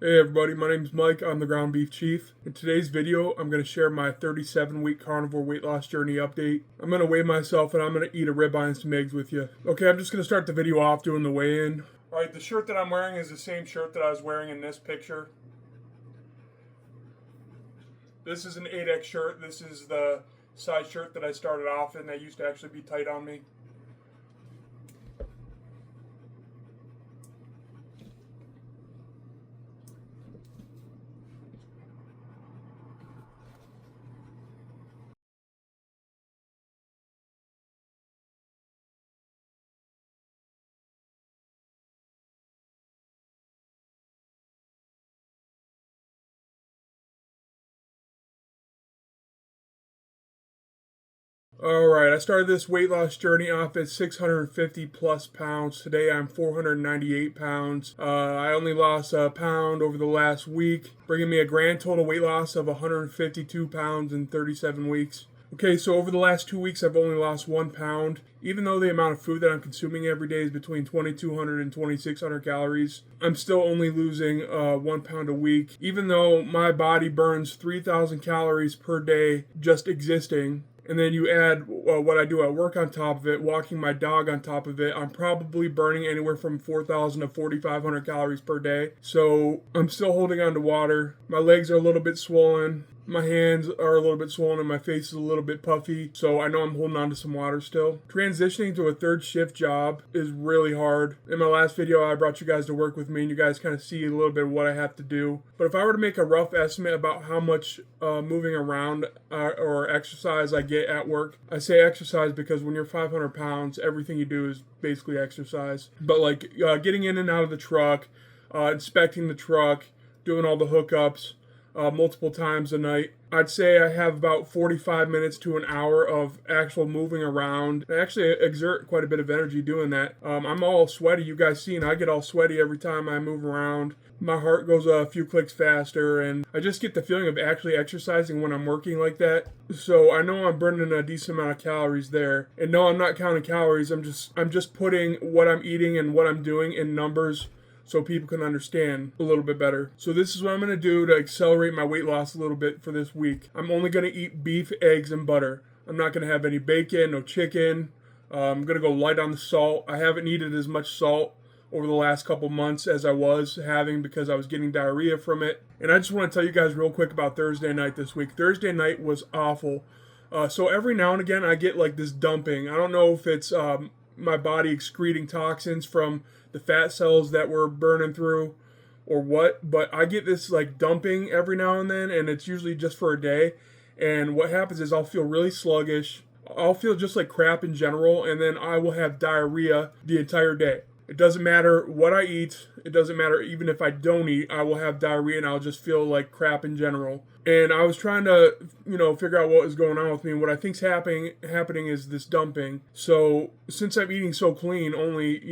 Hey everybody, my name is Mike. I'm the Ground Beef Chief. In today's video, I'm going to share my 37-week carnivore weight loss journey update. I'm going to weigh myself and I'm going to eat a ribeye and some eggs with you. Okay, I'm just going to start the video off doing the weigh-in. Alright, the shirt that I'm wearing is the same shirt that I was wearing in this picture. This is an 8X shirt. This is the size shirt that I started off in that used to actually be tight on me. Alright, I started this weight loss journey off at 650 plus pounds. Today I'm 498 pounds. I only lost a pound over the last week, bringing me a grand total weight loss of 152 pounds in 37 weeks. Okay, so over the last 2 weeks I've only lost 1 pound. Even though the amount of food that I'm consuming every day is between 2,200 and 2,600 calories, I'm still only losing 1 pound a week. Even though my body burns 3,000 calories per day just existing, and then you add what I do at work on top of it, walking my dog on top of it, I'm probably burning anywhere from 4,000 to 4,500 calories per day. So I'm still holding on to water. My legs are a little bit swollen. My hands are a little bit swollen and my face is a little bit puffy, so I know I'm holding on to some water still. Transitioning to a third shift job is really hard. In my last video, I brought you guys to work with me and you guys kind of see a little bit of what I have to do. But if I were to make a rough estimate about how much moving around or exercise I get at work, I say exercise because when you're 500 pounds, everything you do is basically exercise. But like getting in and out of the truck, inspecting the truck, doing all the hookups, multiple times a night. I'd say I have about 45 minutes to an hour of actual moving around. I actually exert quite a bit of energy doing that. I'm all sweaty. You guys seen, I get all sweaty every time I move around. My heart goes a few clicks faster, and I just get the feeling of actually exercising when I'm working like that. So I know I'm burning a decent amount of calories there. And no, I'm not counting calories. I'm just putting what I'm eating and what I'm doing in numbers, so people can understand a little bit better. So this is what I'm going to do to accelerate my weight loss a little bit for this week. I'm only going to eat beef, eggs, and butter. I'm not going to have any bacon, no chicken. I'm going to go light on the salt. I haven't needed as much salt over the last couple months as I was having because I was getting diarrhea from it. And I just want to tell you guys real quick about Thursday night this week. Thursday night was awful. So every now and again I get like this dumping. I don't know if it's my body excreting toxins from the fat cells that we're burning through or what, but I get this like dumping every now and then, and it's usually just for a day. And what happens is I'll feel really sluggish. I'll feel just like crap in general, and then I will have diarrhea the entire day. It doesn't matter what I eat. It doesn't matter even if I don't eat. I will have diarrhea and I'll just feel like crap in general. And I was trying to, figure out what was going on with me. And what I think's happening is this dumping. So since I'm eating so clean, only,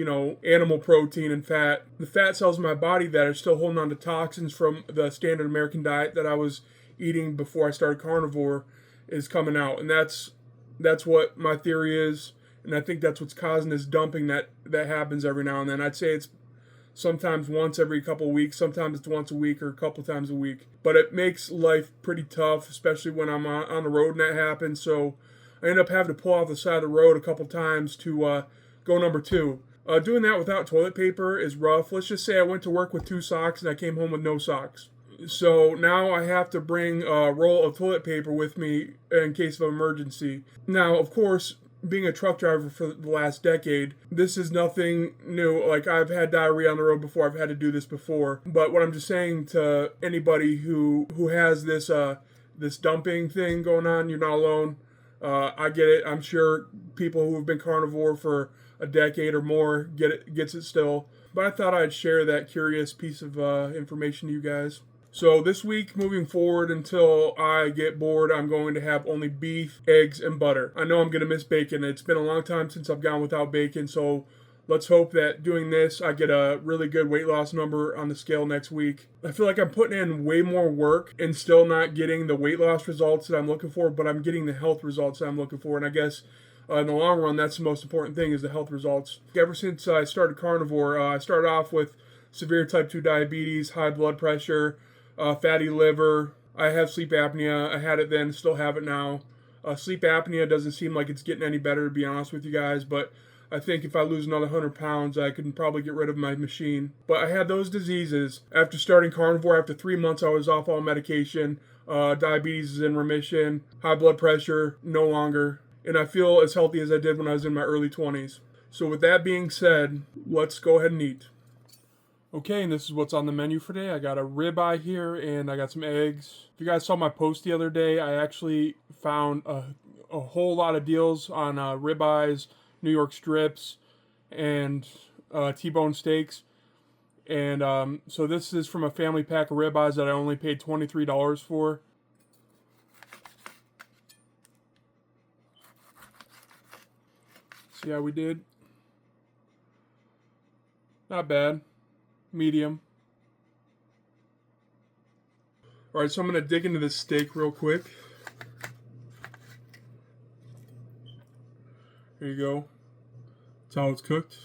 animal protein and fat, the fat cells in my body that are still holding on to toxins from the standard American diet that I was eating before I started carnivore is coming out. And that's what my theory is. And I think that's what's causing this dumping that happens every now and then. I'd say it's sometimes once every couple of weeks, sometimes it's once a week or a couple times a week. But it makes life pretty tough, especially when I'm on the road and that happens. So I end up having to pull off the side of the road a couple times to go number 2. Doing that without toilet paper is rough. Let's just say I went to work with 2 socks and I came home with no socks. So now I have to bring a roll of toilet paper with me in case of emergency. Now, of course, being a truck driver for the last decade, this is nothing new. Like, I've had diarrhea on the road before. I've had to do this before. But what I'm just saying to anybody who has this this dumping thing going on, you're not alone. I get it. I'm sure people who have been carnivore for a decade or more gets it still. But I thought I'd share that curious piece of information to you guys. So this week, moving forward until I get bored, I'm going to have only beef, eggs, and butter. I know I'm going to miss bacon. It's been a long time since I've gone without bacon, so let's hope that doing this, I get a really good weight loss number on the scale next week. I feel like I'm putting in way more work and still not getting the weight loss results that I'm looking for, but I'm getting the health results that I'm looking for, and I guess in the long run, that's the most important thing is the health results. Ever since I started carnivore, I started off with severe type 2 diabetes, high blood pressure, fatty liver. I have sleep apnea. I had it then, still have it now. Sleep apnea doesn't seem like it's getting any better, to be honest with you guys, but I think if I lose another 100 pounds, I can probably get rid of my machine. But I had those diseases. After starting carnivore, after 3 months, I was off all medication. Diabetes is in remission. High blood pressure, no longer. And I feel as healthy as I did when I was in my early 20s. So with that being said, let's go ahead and eat. Okay, and this is what's on the menu for today. I got a ribeye here, and I got some eggs. If you guys saw my post the other day, I actually found a whole lot of deals on ribeyes, New York strips, and T-bone steaks. And so this is from a family pack of ribeyes that I only paid $23 for. See how we did? Not bad. Medium. Alright, so I'm going to dig into this steak real quick. There you go. That's how it's cooked.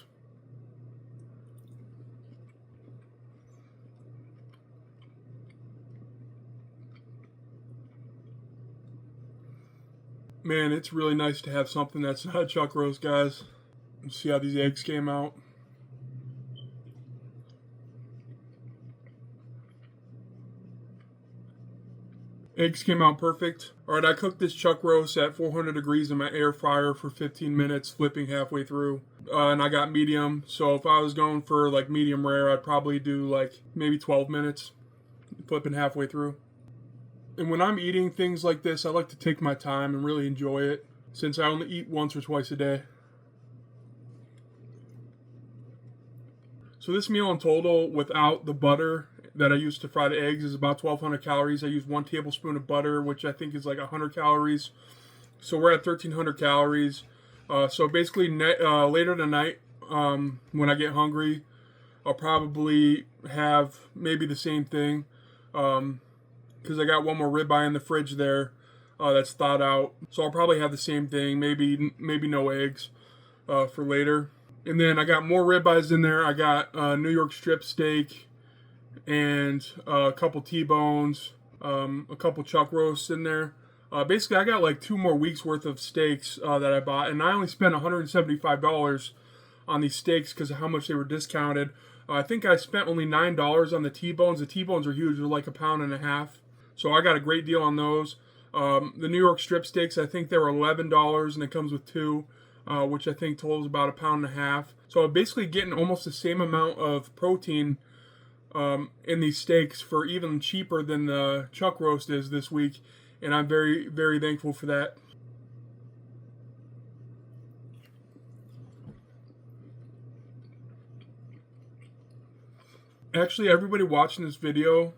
Man, it's really nice to have something that's not a chuck roast, guys. Let's see how these eggs came out. Eggs came out perfect. Alright, I cooked this chuck roast at 400 degrees in my air fryer for 15 minutes, flipping halfway through. And I got medium, so if I was going for like medium rare, I'd probably do like maybe 12 minutes, flipping halfway through. And when I'm eating things like this, I like to take my time and really enjoy it, since I only eat once or twice a day. So this meal in total, without the butter that I use to fry the eggs, is about 1,200 calories. I use 1 tablespoon of butter, which I think is like 100 calories. So we're at 1,300 calories. So basically, later tonight, when I get hungry, I'll probably have maybe the same thing. Because I got one more ribeye in the fridge there that's thawed out. So I'll probably have the same thing, maybe no eggs for later. And then I got more ribeyes in there. I got New York strip steak and a couple T-bones, a couple chuck roasts in there. Basically, I got like 2 more weeks worth of steaks that I bought, and I only spent $175 on these steaks because of how much they were discounted. I think I spent only $9 on the T-bones. The T-bones are huge; they're like 1.5 pounds. So I got a great deal on those. The New York strip steaks, I think they were $11, and it comes with 2, which I think totals about 1.5 pounds. So I'm basically getting almost the same amount of protein in these steaks for even cheaper than the chuck roast is this week, and I'm very, very thankful for that. Actually, everybody watching this video,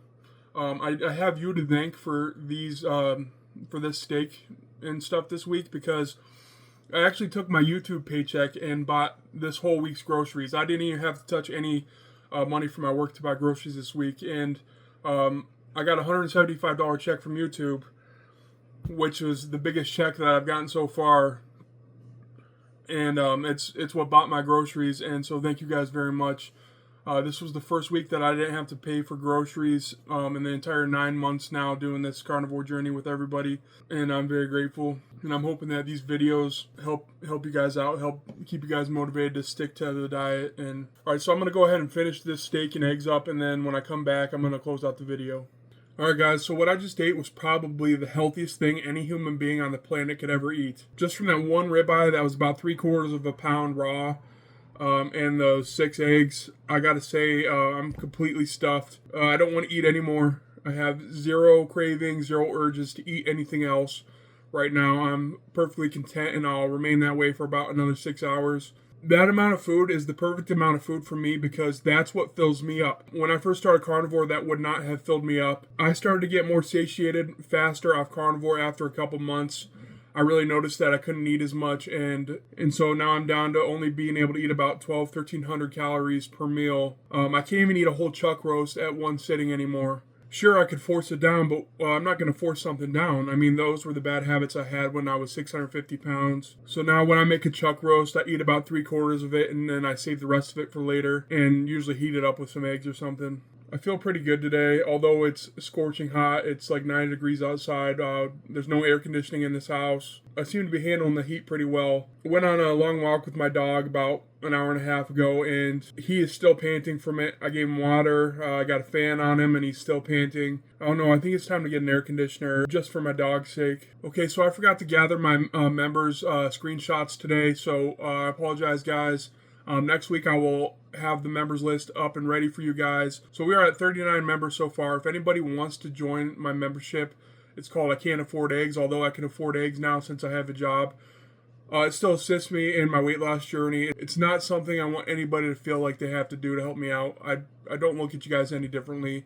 I have you to thank for these for this steak and stuff this week, because I actually took my YouTube paycheck and bought this whole week's groceries. I didn't even have to touch any money from my work to buy groceries this week, and I got a $175 check from YouTube, which was the biggest check that I've gotten so far, and it's what bought my groceries, and so thank you guys very much. This was the first week that I didn't have to pay for groceries in the entire 9 months now doing this carnivore journey with everybody, and I'm very grateful. And I'm hoping that these videos help you guys out, help keep you guys motivated to stick to the diet. And all right, so I'm gonna go ahead and finish this steak and eggs up, and then when I come back, I'm gonna close out the video. Alright guys, so what I just ate was probably the healthiest thing any human being on the planet could ever eat. Just from that one ribeye that was about 3/4 pound raw, and those 6 eggs, I gotta say, I'm completely stuffed. I don't want to eat anymore. I have zero cravings, zero urges to eat anything else right now. I'm perfectly content, and I'll remain that way for about another 6 hours. That amount of food is the perfect amount of food for me, because that's what fills me up. When I first started carnivore, that would not have filled me up. I started to get more satiated faster off carnivore after a couple months. I really noticed that I couldn't eat as much, and so now I'm down to only being able to eat about 1,300 calories per meal. I can't even eat a whole chuck roast at one sitting anymore. Sure, I could force it down, but I'm not going to force something down. I mean, those were the bad habits I had when I was 650 pounds. So now when I make a chuck roast, I eat about 3/4 of it, and then I save the rest of it for later, and usually heat it up with some eggs or something. I feel pretty good today, although it's scorching hot. It's like 90 degrees outside. There's no air conditioning in this house. I seem to be handling the heat pretty well. I went on a long walk with my dog about an hour and a half ago, and he is still panting from it. I gave him water. I got a fan on him, and he's still panting. I don't know. I think it's time to get an air conditioner just for my dog's sake. Okay, so I forgot to gather my members' screenshots today, so I apologize, guys. Next week I will have the members list up and ready for you guys. So we are at 39 members so far. If anybody wants to join my membership, it's called I Can't Afford Eggs, although I can afford eggs now since I have a job. It still assists me in my weight loss journey. It's not something I want anybody to feel like they have to do to help me out. I don't look at you guys any differently.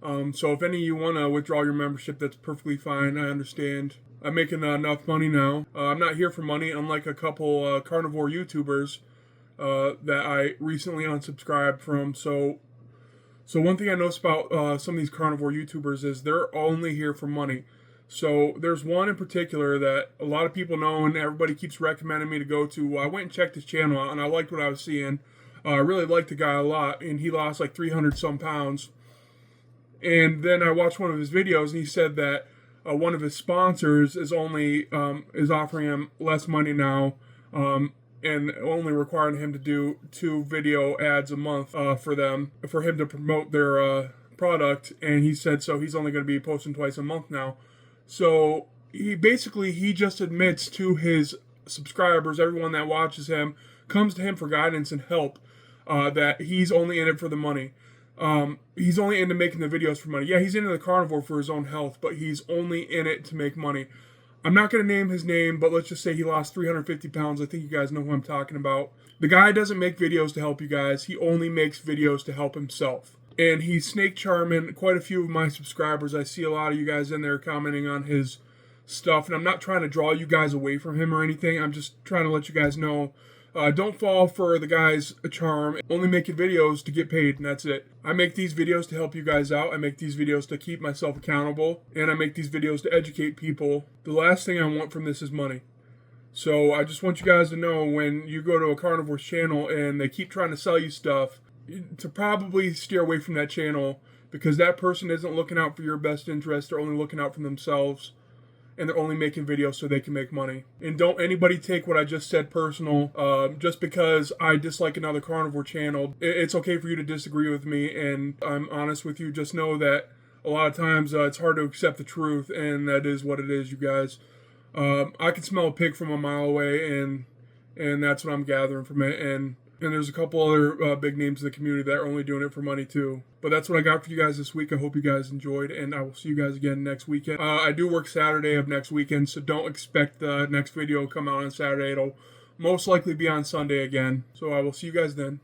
So if any of you want to withdraw your membership, that's perfectly fine. I understand. I'm making enough money now. I'm not here for money, unlike a couple carnivore YouTubers that I recently unsubscribed from. So one thing I noticed about some of these carnivore YouTubers is they're only here for money. So there's one in particular that a lot of people know and everybody keeps recommending me to go to. I went and checked his channel out and I liked what I was seeing. I really liked the guy a lot, and he lost like 300 some pounds. And then I watched one of his videos and he said that one of his sponsors is only is offering him less money now. And only requiring him to do 2 video ads a month for them, for him to promote their product. And he said so he's only going to be posting twice a month now. So he just admits to his subscribers, everyone that watches him, comes to him for guidance and help, that he's only in it for the money. He's only into making the videos for money. Yeah, he's into the carnivore for his own health, but he's only in it to make money. I'm not going to name his name, but let's just say he lost 350 pounds. I think you guys know who I'm talking about. The guy doesn't make videos to help you guys. He only makes videos to help himself. And he's snake charming quite a few of my subscribers. I see a lot of you guys in there commenting on his stuff. And I'm not trying to draw you guys away from him or anything. I'm just trying to let you guys know. Don't fall for the guy's charm. Only making videos to get paid, and that's it. I make these videos to help you guys out. I make these videos to keep myself accountable, and I make these videos to educate people. The last thing I want from this is money. So I just want you guys to know, when you go to a carnivore's channel and they keep trying to sell you stuff, to probably steer away from that channel, because that person isn't looking out for your best interest. They're only looking out for themselves. And they're only making videos so they can make money. And don't anybody take what I just said personal. Just because I dislike another carnivore channel, it's okay for you to disagree with me, and I'm honest with you. Just know that a lot of times it's hard to accept the truth, and that is what it is, you guys. I can smell a pig from a mile away, and that's what I'm gathering from it. And there's a couple other big names in the community that are only doing it for money too. But that's what I got for you guys this week. I hope you guys enjoyed, and I will see you guys again next weekend. I do work Saturday of next weekend, so don't expect the next video to come out on Saturday. It'll most likely be on Sunday again. So I will see you guys then.